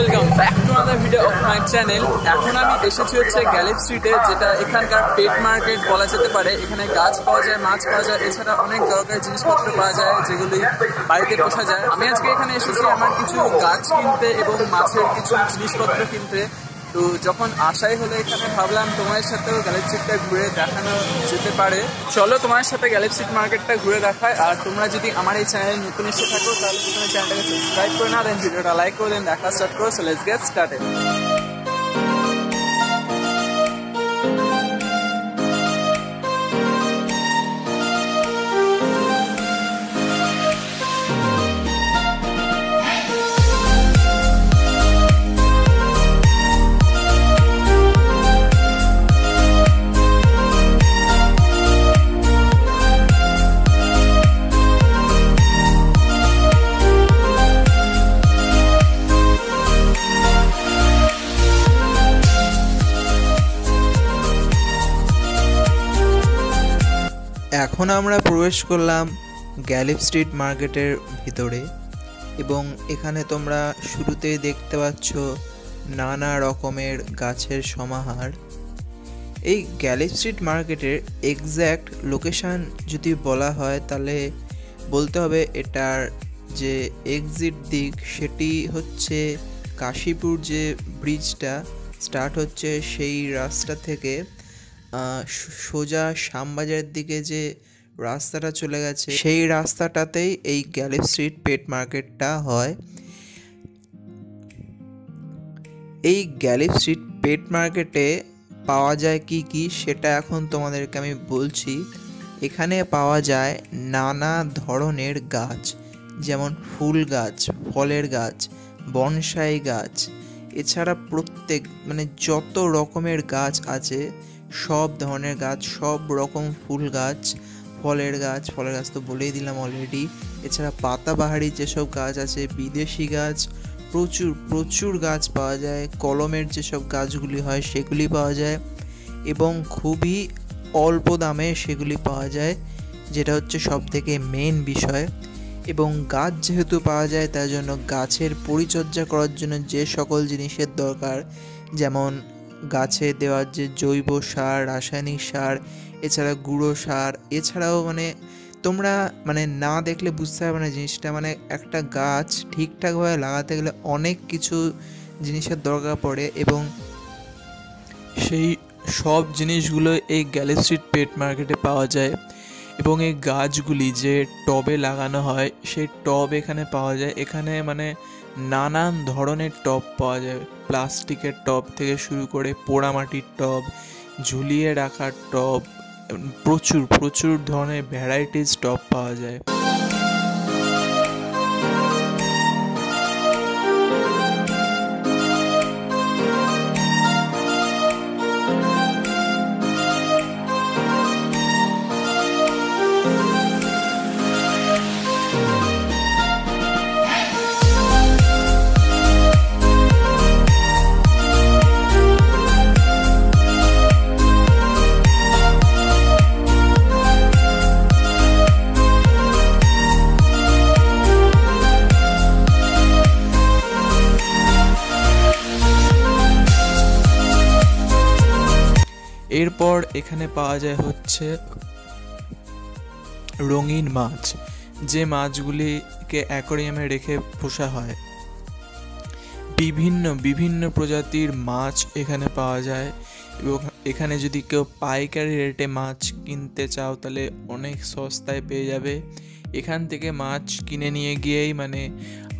Welcome back to another video of my channel. এখন আমি এসেছি হচ্ছে গ্যালেপ স্ট্রিটে, যেটা এখানকার পেট মার্কেট বলা যেতে পারে। এখানে গাছ পাওয়া যায়, মাছ পাওয়া যায়, এছাড়া অনেক দরকারি জিনিসপত্র পাওয়া যায় যেগুলি বাড়িতে পোষা যায়। আমি আজকে এখানে এসেছি আমার কিছু গাছ কিনতে এবং মাছের কিছু জিনিসপত্র কিনতে। তো যখন আসাই হলো এখানে, ভাবলাম তোমার সাথেও গ্যালেপ স্ট্রিটটা ঘুরে দেখানো যেতে পারে। চলো তোমার সাথে গ্যালেপ স্ট্রিট মার্কেটটা ঘুরে দেখায়। আর তোমরা যদি আমার এই চ্যানেলে নতুন এসে থাকো তাহলে তুমি চ্যানেলটাকে সাবস্ক্রাইব করে না, দেন ভিডিওটা লাইক করে দেন, দেখা স্টার্ট করো। So let's get started. এখন আমরা প্রবেশ করলাম গ্যালেপ স্ট্রিট মার্কেটের ভিতরে এবং এখানে তোমরা শুরুতেই দেখতে পাচ্ছ নানা রকমের গাছের সমাহার। এই গ্যালেপ স্ট্রিট মার্কেটের এক্স্যাক্ট লোকেশান যদি বলা হয় তাহলে বলতে হবে এটার যে এক্সিট দিক সেটি হচ্ছে কাশীপুর, যে ব্রিজটা স্টার্ট হচ্ছে সেই রাস্তা থেকে সোজা শ্যামবাজারের দিকে যে রাস্তাটা চলে গেছে সেই রাস্তাটাতেই এই গ্যালেপ স্ট্রিট পেট মার্কেটটা হয়। এই গ্যালেপ স্ট্রিট পেট মার্কেটে পাওয়া যায় কি কি সেটা এখন তোমাদেরকে আমি বলছি। এখানে পাওয়া যায় নানা ধরনের গাছ, যেমন ফুল গাছ, ফলের গাছ, বনসাই গাছ, এছাড়া যত রকমের গাছ আছে সব ধরনের গাছ, সব রকম ফুল গাছ, ফলের গাছ তো বলেই দিলাম অলরেডি। এছাড়া পাতাবাহারি যেসব গাছ আছে, বিদেশি গাছ, প্রচুর গাছ পাওয়া যায়। কলমের যেসব গাছগুলি হয় সেগুলি পাওয়া যায় এবং খুবই অল্প দামে সেগুলি পাওয়া যায়, যেটা হচ্ছে সব থেকে মেন বিষয়। এবং গাছ যেহেতু পাওয়া যায় তার জন্য গাছের পরিচর্যা করার জন্য যে সকল জিনিসের দরকার, যেমন গাছে দেওয়ার যে জৈব সার, রাসায়নিক সার, এছাড়া গুঁড়ো সার, এছাড়াও তোমরা না দেখলে বুঝতে পারবে না জিনিসটা। একটা গাছ ঠিকঠাকভাবে লাগাতে গেলে অনেক কিছু জিনিসের দরকার পড়ে এবং সেই সব জিনিসগুলো এই গ্যালেপ স্ট্রিট পেট মার্কেটে পাওয়া যায়। এবং এই গাছগুলি যে টবে লাগানো হয় সেই টব এখানে পাওয়া যায়। এখানে নানান ধরনের টব পাওয়া যায়, প্লাস্টিকের টব থেকে শুরু করে পোড়ামাটির টব, ঝুলিয়ে রাখার টব, প্রচুর ধরনের ভ্যারাইটিস টব পাওয়া যায়। এরপর এখানে পাওয়া যায় হচ্ছে রঙিন মাছ, যে মাছগুলিকে অ্যাকোয়ারিয়ামে রেখে পোষা হয়। বিভিন্ন প্রজাতির মাছ এখানে পাওয়া যায় এবং এখানে যদি কেউ পাইকারি রেটে মাছ কিনতে চাও তাহলে অনেক সস্তায় পেয়ে যাবে। এখান থেকে মাছ কিনে নিয়ে গিয়েই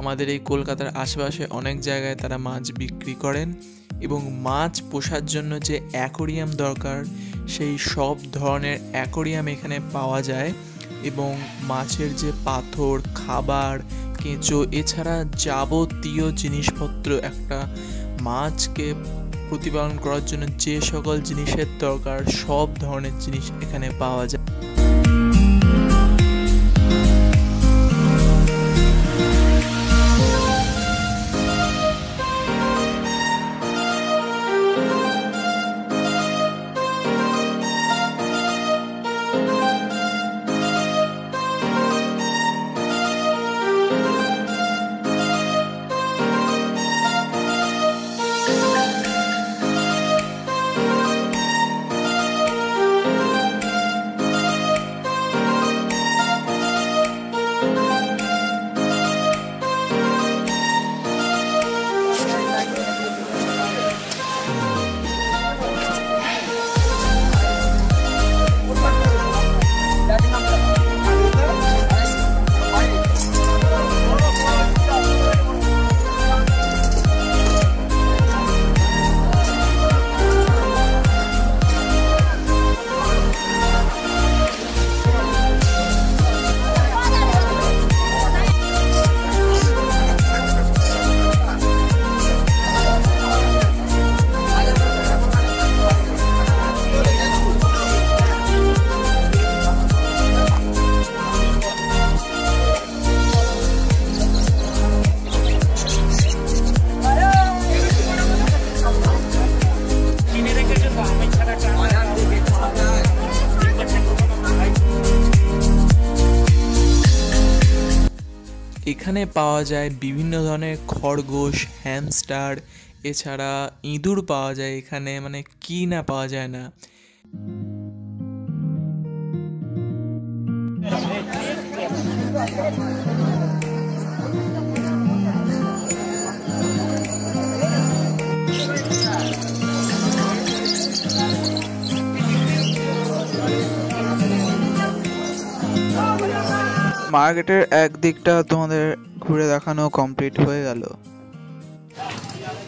আমাদের এই কলকাতার আশেপাশে অনেক জায়গায় তারা মাছ বিক্রি করেন। এবং মাছ পোষার জন্য যে অ্যাকোয়ারিয়াম দরকার সেই সব ধরনের অ্যাকোয়ারিয়াম এখানে পাওয়া যায়। এবং মাছের যে পাথর, খাবার, কেঁচো, এছাড়া যাবতীয় জিনিসপত্র, একটা মাছকে প্রতিপালন করার জন্য যে সকল জিনিসের দরকার সব ধরনের জিনিস এখানে পাওয়া যায়। এখানে পাওয়া যায় বিভিন্ন ধরনের খরগোশ, হ্যামস্টার, এছাড়া ইঁদুর পাওয়া যায় এখানে, মানে কি না পাওয়া যায় না। মার্কেটের একদিকটা তোমাদের ঘুরে দেখানো কমপ্লিট হয়ে গেল।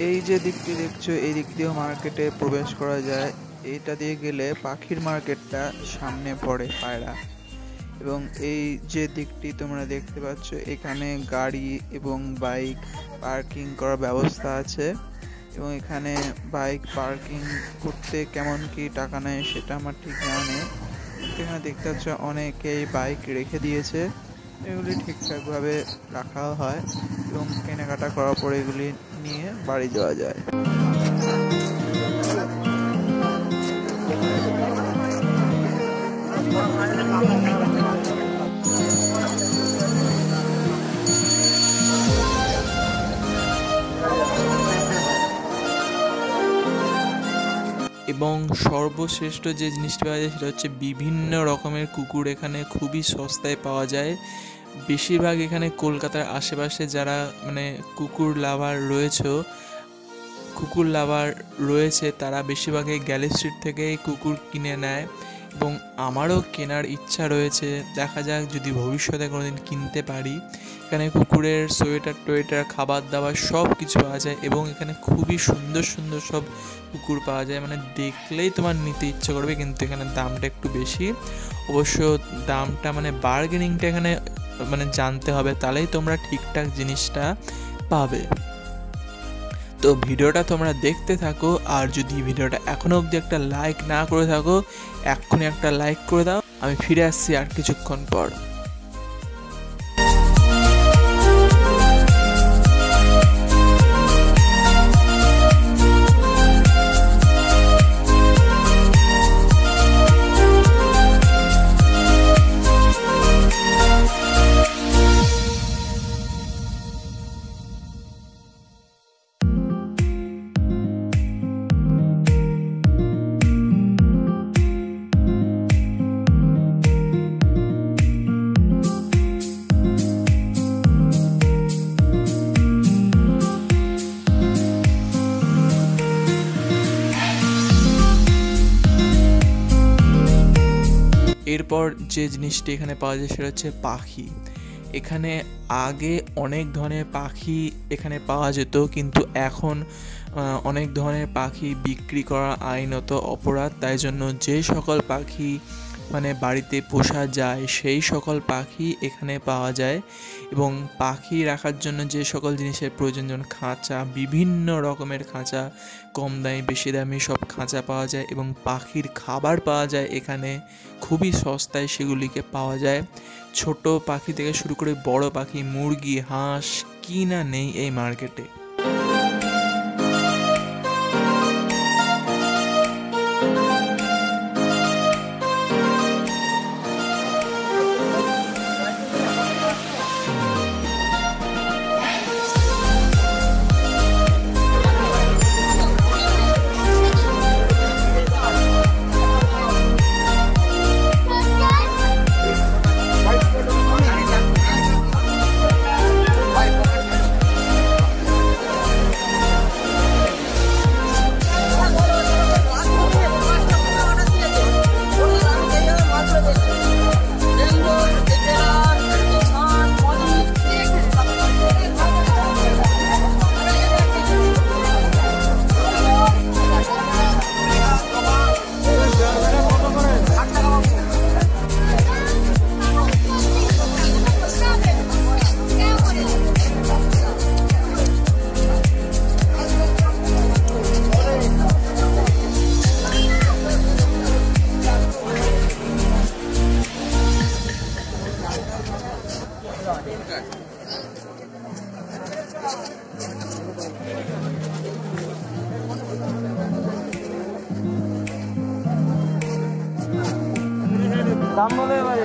এই যে দিকটি দেখছো, এই দিক দিয়েও মার্কেটে প্রবেশ করা যায়। এইটা দিয়ে গেলে পাখির মার্কেটটা সামনে পড়ে, পায়রা। এবং এই যে দিকটি তোমরা দেখতে পাচ্ছ, এখানে গাড়ি এবং বাইক পার্কিং করার ব্যবস্থা আছে। এবং এখানে বাইক পার্কিং করতে কেমন কি টাকা নেয় সেটা আমার ঠিক জানা নেই। এখানে দেখতে পাচ্ছ অনেকেই বাইক রেখে দিয়েছে, এগুলি ঠিকঠাকভাবে রাখাও হয় এবং কেনাকাটা করার পরে এগুলি নিয়ে বাড়ি যাওয়া যায়। এবং সর্বশ্রেষ্ঠ যে জিনিসটা পাওয়া যায় সেটা হচ্ছে বিভিন্ন রকমের কুকুর এখানে খুবই সস্তায় পাওয়া যায়। বেশিরভাগ এখানে কলকাতার আশেপাশে যারা মানে কুকুর লাভার রয়েছে তারা বেশিরভাগই গ্যালি স্ট্রিট থেকেই কুকুর কিনে নেয়। এবং আমারও কেনার ইচ্ছা রয়েছে, দেখা যাক যদি ভবিষ্যতে কোনোদিন কিনতে পারি। এখানে কুকুরের সোয়েটার, খাবার দাবার সব কিছু পাওয়া যায় এবং এখানে খুবই সুন্দর সুন্দর সব কুকুর পাওয়া যায়, মানে দেখলেই তোমার নিতে ইচ্ছে করবে। কিন্তু এখানে দামটা একটু বেশি, অবশ্য দামটা মানে বার্গেনিংটা এখানে মানে জানতে হবে, তাহলেই তোমরা ঠিকঠাক জিনিসটা পাবে। তো ভিডিওটা তোমরা দেখতে থাকো, আর যদি ভিডিওটা এখনো অবধি একটা লাইক না করে থাকো এক্ষুনি একটা লাইক করে দাও। আমি ফিরে আসছি আর কিছুক্ষণ পর। এরপর যে জিনিসটি এখানে পাওয়া যায় সেটা হচ্ছে পাখি। এখানে আগে অনেক ধরনের পাখি এখানে পাওয়া যেত, কিন্তু এখন অনেক ধরনের পাখি বিক্রি করা আইনত অপরাধ। তাই জন্য যে সকল পাখি মানে বাড়িতে পোষা যায় সেই সকল পাখি এখানে পাওয়া যায়। এবং পাখি রাখার জন্য যে সকল জিনিসের প্রয়োজন, যেমন খাঁচা, বিভিন্ন রকমের খাঁচা, কম দামি বেশি দামি সব খাঁচা পাওয়া যায়। এবং পাখির খাবার পাওয়া যায় এখানে খুবই সস্তায়, সেগুলিকে পাওয়া যায়। ছোট পাখি থেকে শুরু করে বড় পাখি, মুরগি, হাঁস, কি না নেই এই মার্কেটে। দাম বলে এবারে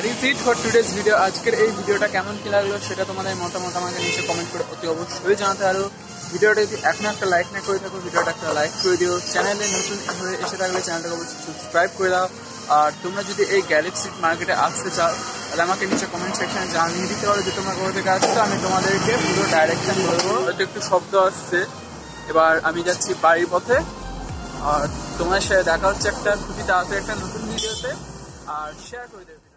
that is it for today's video. আজকের এই ভিডিওটা কেমন কি লাগলো সেটা তোমাদের মতামত আমাকে নিচে কমেন্ট করে অতি অবশ্যই জানাতে পারো। ভিডিওটা যদি এখন একটা লাইক না করে থাকো, ভিডিওটা একটা লাইক করে দিও। চ্যানেলে নতুন হয়ে এসে থাকলে চ্যানেলটাকে অবশ্যই সাবস্ক্রাইব করে দাও। আর তোমরা যদি এই গ্যালেপ স্ট্রিট মার্কেটে আসতে চাও তাহলে আমাকে নিচে কমেন্ট সেকশনে জানিয়ে দিতে পারো যে তোমরা কোথা থেকে আসছো, আমি তোমাদেরকে পুরো ডাইরেকশন বলবো। হয়তো একটু শব্দ আসছে, এবার আমি যাচ্ছি বাড়ির পথে। আর তোমার সাথে দেখা হচ্ছে একটা খুবই তাড়াতাড়ি একটা নতুন ভিডিওতে, আর শেয়ার করে দেবে।